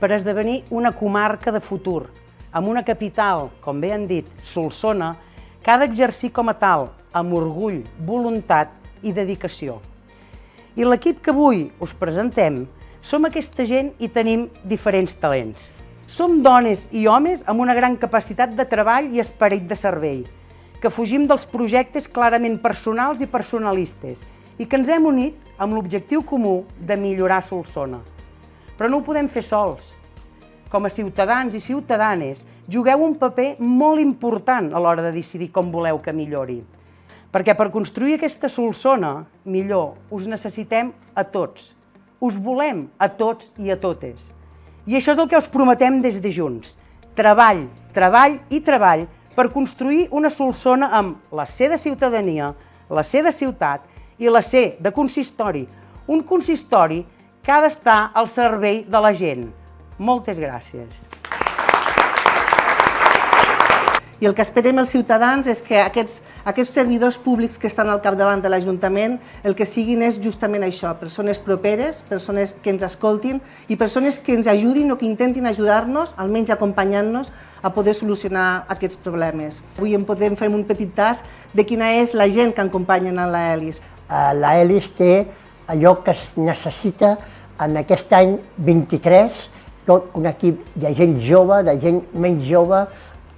per esdevenir una comarca de futur, amb una capital, com bé han dit, Solsona, que ha d'exercir com a tal, amb orgull, voluntat i dedicació. I l'equip que avui us presentem som aquesta gent i tenim diferents talents. Som dones i homes amb una gran capacitat de treball i esperit de servei, que fugim dels projectes clarament personals i personalistes i que ens hem unit amb l'objectiu comú de millorar Solsona. Però no ho podem fer sols. Com a ciutadans i ciutadanes, jugueu un paper molt important a l'hora de decidir com voleu que millori. Perquè per construir aquesta Solsona millor us necessitem a tots. Us volem a tots i a totes. I això és el que us prometem des de Junts. Treball, treball i treball per construir una Solsona amb la C de ciutadania, la C de ciutat i la C de consistori. Un consistori que ha d'estar al servei de la gent. Moltes gràcies. I el que esperem els ciutadans és que aquests servidors públics que estan al capdavant de l'Ajuntament el que siguin és justament això, persones properes, persones que ens escoltin i persones que ens ajudin o que intentin ajudar-nos, almenys acompanyant-nos, a poder solucionar aquests problemes. Avui en podem fer un petit tas de quina és la gent que acompanyen a l'Elis. L'Elis té allò que es necessita en aquest any 23, tot un equip de gent jove, de gent menys jove,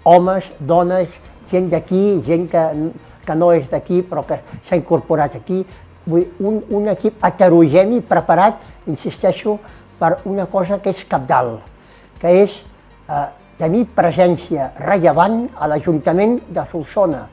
homes, dones, gent d'aquí, gent que no és d'aquí però que s'ha incorporat aquí. Un equip heterogeni preparat, insisteixo, per una cosa que és cabdal, que és tenir presència rellevant a l'Ajuntament de Solsona.